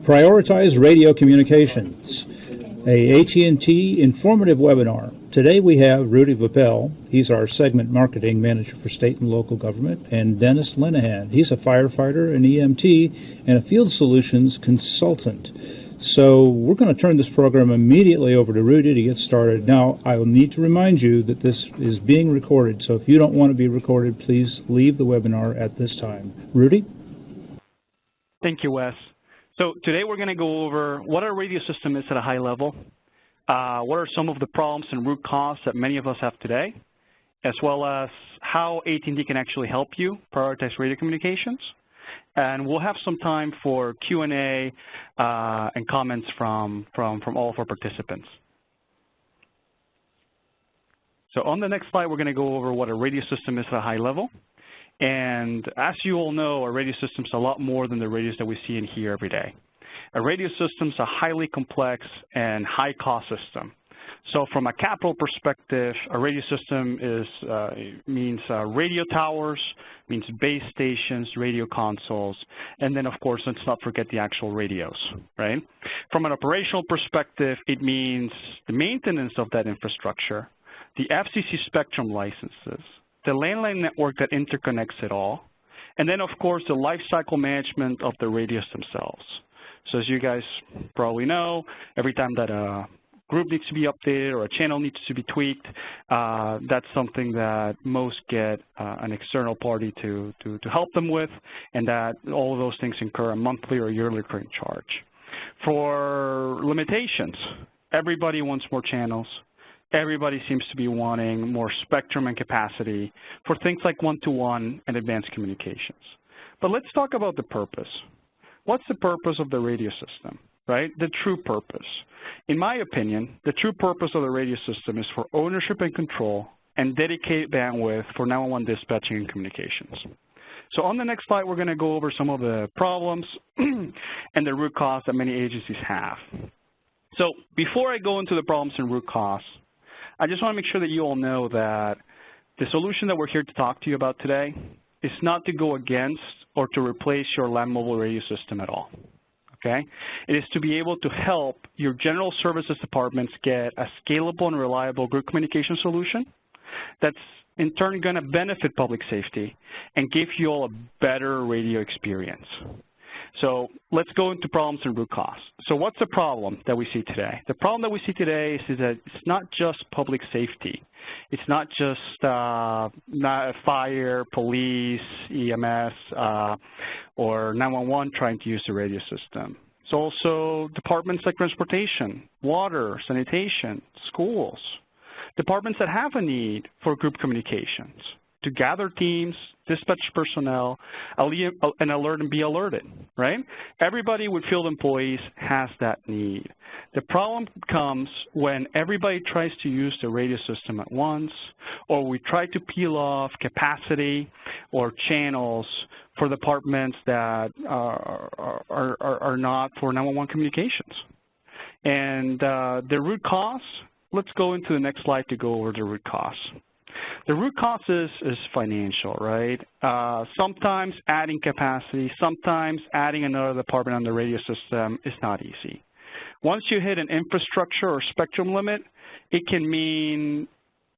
Prioritize radio communications, a AT&T informative webinar. Today we have Rudy Vappel. He's our segment marketing manager for state and local government, and Dennis Lenahan. He's a firefighter, an EMT, and a field solutions consultant. So we're going to turn this program immediately over to Rudy to get started. Now, I will need to remind you that this is being recorded, so if you don't want to be recorded, please leave the webinar at this time. Rudy? Thank you, Wes. So today we're going to go over what our radio system is at a high level, what are some of the problems and root causes that many of us have today, as well as how AT&T can actually help you prioritize radio communications. And we'll have some time for Q&A and comments from all of our participants. So on the next slide, we're going to go over what a radio system is at a high level. And as you all know, a radio system is a lot more than the radios that we see in here every day. A radio system is a highly complex and high-cost system. So from a capital perspective, a radio system means radio towers, means base stations, radio consoles, and then, of course, let's not forget the actual radios, right? From an operational perspective, it means the maintenance of that infrastructure, the FCC spectrum licenses, the landline network that interconnects it all, and then, of course, the lifecycle management of the radios themselves. So as you guys probably know, every time that a group needs to be updated or a channel needs to be tweaked, that's something that most get an external party to help them with, and that all of those things incur a monthly or yearly recurring charge. For limitations, everybody wants more channels. Everybody seems to be wanting more spectrum and capacity for things like one-to-one and advanced communications. But let's talk about the purpose. What's the purpose of the radio system, right? The true purpose. In my opinion, the true purpose of the radio system is for ownership and control and dedicated bandwidth for 911 dispatching and communications. So on the next slide, we're going to go over some of the problems and the root cause that many agencies have. So before I go into the problems and root cause, I just want to make sure that you all know that the solution that we're here to talk to you about today is not to go against or to replace your land mobile radio system at all, okay? It is to be able to help your general services departments get a scalable and reliable group communication solution that's in turn going to benefit public safety and give you all a better radio experience. So let's go into problems and root cause. So what's the problem that we see today? The problem that we see today is that it's not just public safety. It's not just fire, police, EMS, or 911 trying to use the radio system. It's also departments like transportation, water, sanitation, schools, departments that have a need for group communications, to gather teams, dispatch personnel, and alert and be alerted, right? Everybody with field employees has that need. The problem comes when everybody tries to use the radio system at once, or we try to peel off capacity or channels for departments that are not for 911 communications. And the root cause, let's go into the next slide to go over the root cause. The root cause is financial, right? Sometimes adding capacity, sometimes adding another department on the radio system is not easy. Once you hit an infrastructure or spectrum limit, it can mean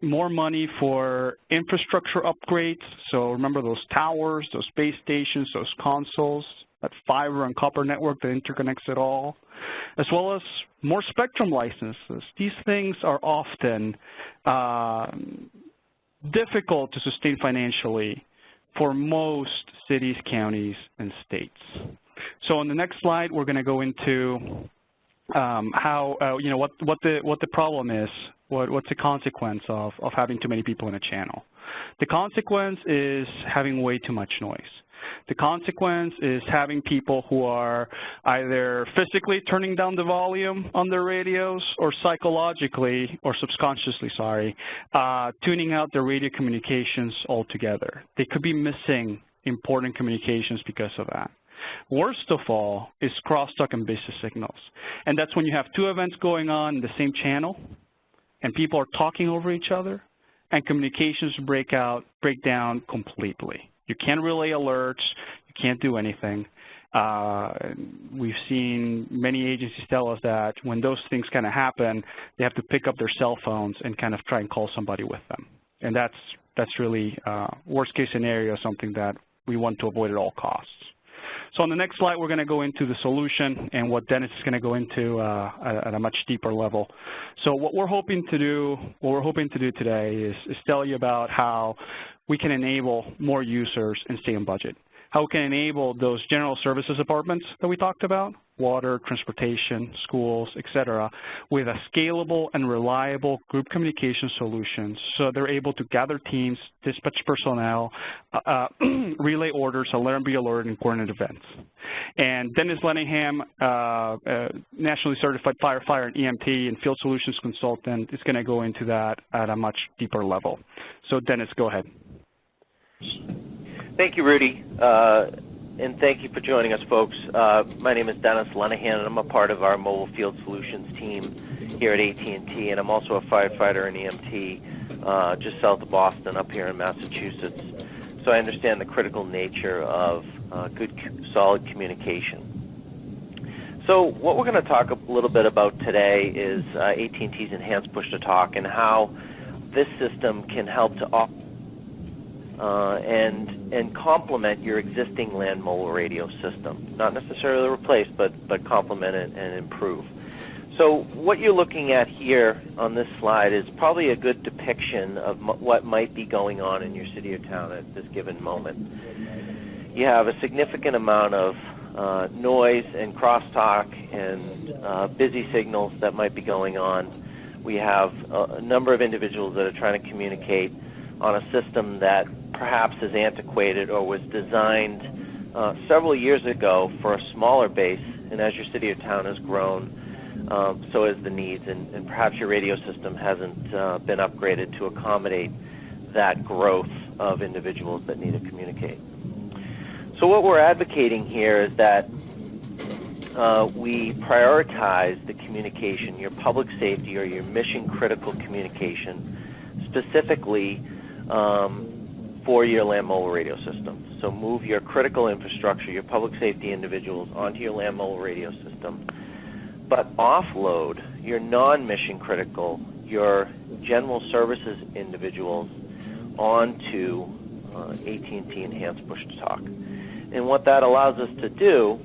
more money for infrastructure upgrades. So remember those towers, those base stations, those consoles, that fiber and copper network that interconnects it all, as well as more spectrum licenses. These things are often difficult to sustain financially for most cities, counties, and states. So on the next slide, we're going to go into how what the problem is, what's the consequence of having too many people in a channel. The consequence is having way too much noise. The consequence is having people who are either physically turning down the volume on their radios or psychologically or subconsciously, tuning out their radio communications altogether. They could be missing important communications because of that. Worst of all is crosstalk and busy signals. And that's when you have two events going on in the same channel and people are talking over each other and communications break down completely. You can't relay alerts. You can't do anything. We've seen many agencies tell us that when those things kind of happen, they have to pick up their cell phones and kind of try and call somebody with them. And that's really worst case scenario, something that we want to avoid at all costs. So on the next slide, we're going to go into the solution and what Dennis is going to go into at a much deeper level. So what we're hoping to do today is tell you about how we can enable more users and stay on budget. How we can enable those general services departments that we talked about, water, transportation, schools, et cetera, with a scalable and reliable group communication solutions so they're able to gather teams, dispatch personnel, relay orders, alarm, be alert, and coordinate events. And Dennis Lenningham, nationally certified firefighter and EMT and field solutions consultant, is going to go into that at a much deeper level. So Dennis, go ahead. Thank you, Rudy, and thank you for joining us, folks. My name is Dennis Lenningham, and I'm a part of our mobile field solutions team here at AT&T, and I'm also a firefighter and EMT just south of Boston up here in Massachusetts. So I understand the critical nature of good, solid communication. So what we're going to talk a little bit about today is AT&T's Enhanced Push-to-Talk and how this system can help to and complement your existing land mobile radio system. Not necessarily replace, but complement it and improve. So what you're looking at here on this slide is probably a good depiction of what might be going on in your city or town at this given moment. You have a significant amount of noise and crosstalk and busy signals that might be going on. We have a number of individuals that are trying to communicate on a system that perhaps is antiquated or was designed several years ago for a smaller base, and as your city or town has grown, so has the needs, and perhaps your radio system hasn't been upgraded to accommodate that growth of individuals that need to communicate. So what we're advocating here is that we prioritize the communication, your public safety or your mission-critical communication, specifically for your land mobile radio system. So move your critical infrastructure, your public safety individuals onto your land mobile radio system, but offload your non-mission critical, your general services individuals onto AT&T Enhanced Push-to-Talk. And what that allows us to do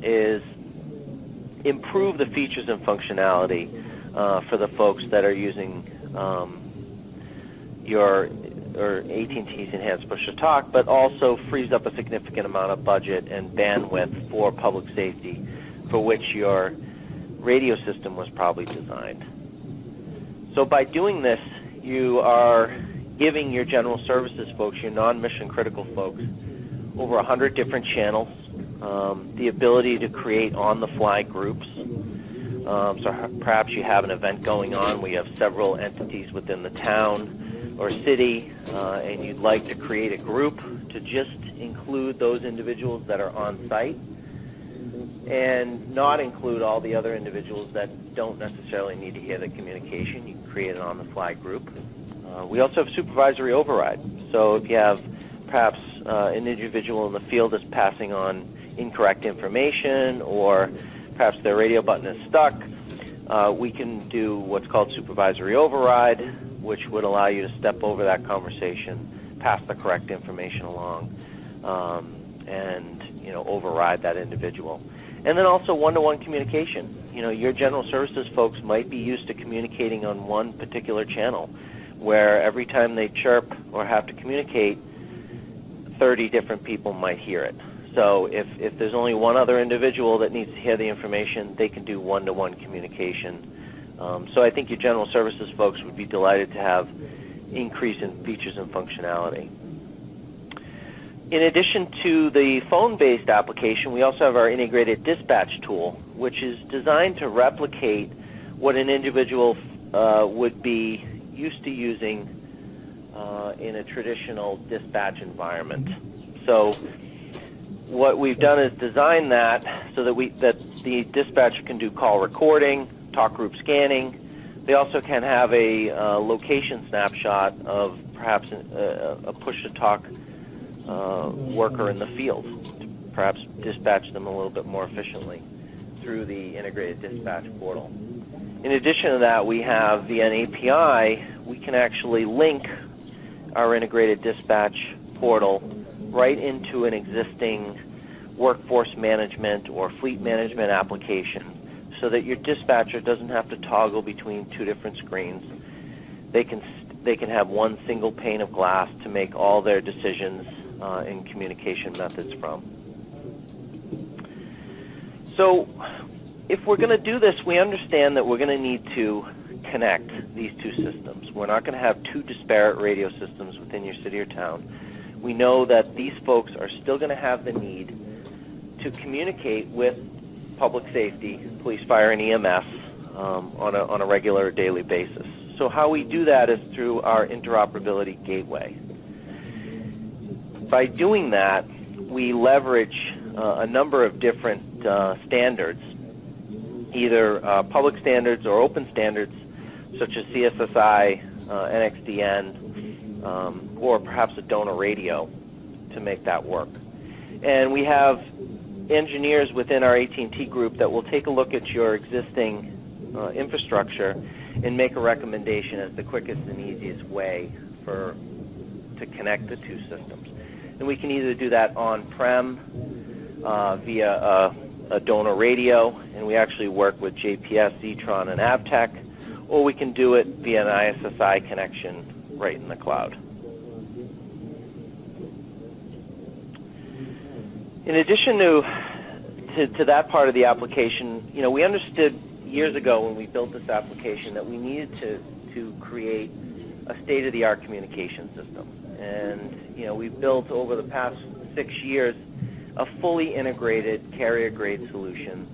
is improve the features and functionality for the folks that are using your AT&T's Enhanced Push-to-Talk, but also frees up a significant amount of budget and bandwidth for public safety, for which your radio system was probably designed. So by doing this, you are giving your general services folks, your non-mission critical folks, over 100 different channels, the ability to create on-the-fly groups. So perhaps you have an event going on. We have several entities within the town or city, and you'd like to create a group to just include those individuals that are on site and not include all the other individuals that don't necessarily need to hear the communication. You can create an on-the-fly group. We also have supervisory override. So if you have perhaps an individual in the field that's passing on incorrect information, or perhaps their radio button is stuck, we can do what's called supervisory override, which would allow you to step over that conversation, pass the correct information along, and override that individual. And then also one-to-one communication. Your general services folks might be used to communicating on one particular channel, where every time they chirp or have to communicate, 30 different people might hear it. So if there's only one other individual that needs to hear the information, they can do one-to-one communication. So I think your general services folks would be delighted to have increase in features and functionality. In addition to the phone-based application, we also have our integrated dispatch tool, which is designed to replicate what an individual would be used to using in a traditional dispatch environment. So what we've done is design that so that the dispatcher can do call recording, talk group scanning. They also can have a location snapshot of perhaps a push-to-talk worker in the field perhaps dispatch them a little bit more efficiently through the integrated dispatch portal. In addition to that, we have via an API, we can actually link our integrated dispatch portal right into an existing workforce management or fleet management application so that your dispatcher doesn't have to toggle between two different screens. They can have one single pane of glass to make all their decisions and communication methods from. So if we're going to do this, we understand that we're going to need to connect these two systems. We're not going to have two disparate radio systems within your city or town. We know that these folks are still going to have the need to communicate with public safety, police, fire, and EMS on a regular daily basis. So how we do that is through our interoperability gateway. By doing that, we leverage a number of different standards, either public standards or open standards, such as CSSI, NXDN, or perhaps a donor radio to make that work. And we have engineers within our AT&T group that will take a look at your existing infrastructure and make a recommendation as the quickest and easiest way to connect the two systems. And we can either do that on-prem via a donor radio, and we actually work with JPS, Zetron, and Avtech, or we can do it via an ISSI connection right in the cloud. In addition to that part of the application, we understood years ago when we built this application that we needed to create a state-of-the-art communication system. And we've built over the past 6 years a fully integrated carrier-grade solution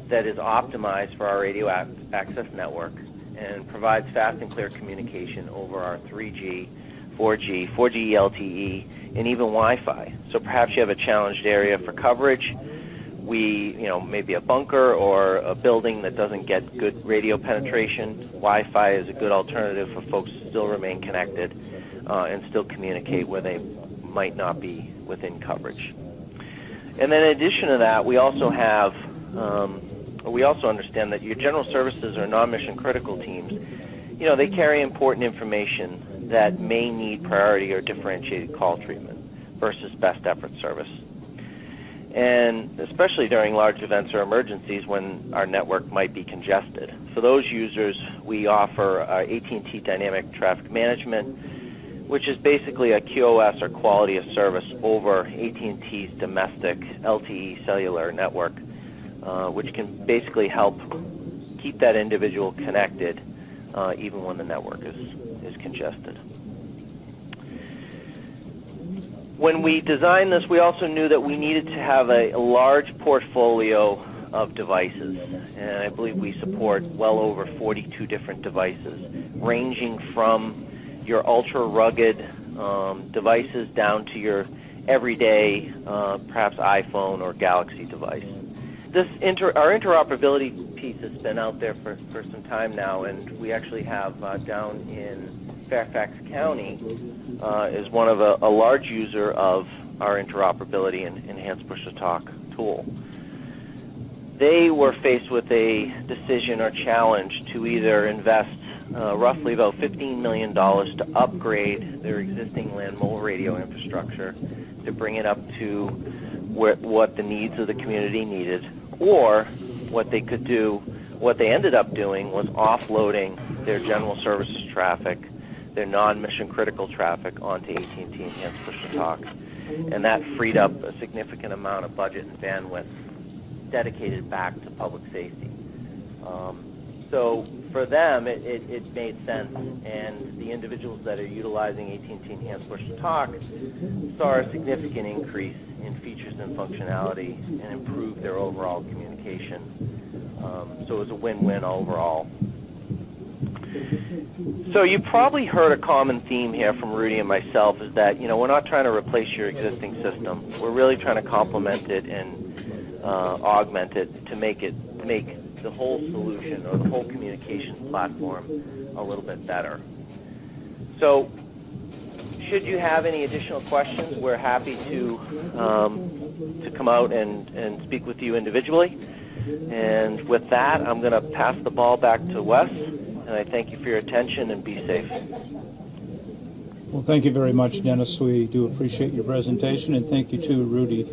that is optimized for our radio access network and provides fast and clear communication over our 3G, 4G, 4G LTE, and even Wi-Fi. So perhaps you have a challenged area for coverage. Maybe a bunker or a building that doesn't get good radio penetration. Wi-Fi is a good alternative for folks to still remain connected and still communicate where they might not be within coverage. And then in addition to that, we also understand that your general services or non-mission critical teams, they carry important information that may need priority or differentiated call treatment versus best effort service. And especially during large events or emergencies when our network might be congested. For those users, we offer AT&T Dynamic Traffic Management, which is basically a QoS or quality of service over AT&T's domestic LTE cellular network, which can basically help keep that individual connected even when the network is congested. When we designed this, we also knew that we needed to have a large portfolio of devices, and I believe we support well over 42 different devices, ranging from your ultra-rugged devices down to your everyday, perhaps iPhone or Galaxy device. Our interoperability piece has been out there for some time now, and we actually have down in Fairfax County is one of a large user of our interoperability and enhanced push-to-talk tool. They were faced with a decision or challenge to either invest roughly about $15 million to upgrade their existing land mobile radio infrastructure to bring it up to what the needs of the community needed, or what they could do, what they ended up doing was offloading their general services traffic, their non-mission critical traffic onto AT&T Enhanced Push-to-Talk, and that freed up a significant amount of budget and bandwidth dedicated back to public safety. So for them, it made sense, and the individuals that are utilizing AT&T Enhanced Push-to-Talk saw a significant increase in features and functionality and improved their overall communication. So it was a win-win overall. So you probably heard a common theme here from Rudy and myself is that, we're not trying to replace your existing system. We're really trying to complement it and augment it to make the whole solution or the whole communications platform a little bit better. So should you have any additional questions, we're happy to come out and speak with you individually. And with that, I'm going to pass the ball back to Wes, and I thank you for your attention, and be safe. Well, thank you very much, Dennis. We do appreciate your presentation, and thank you too, Rudy.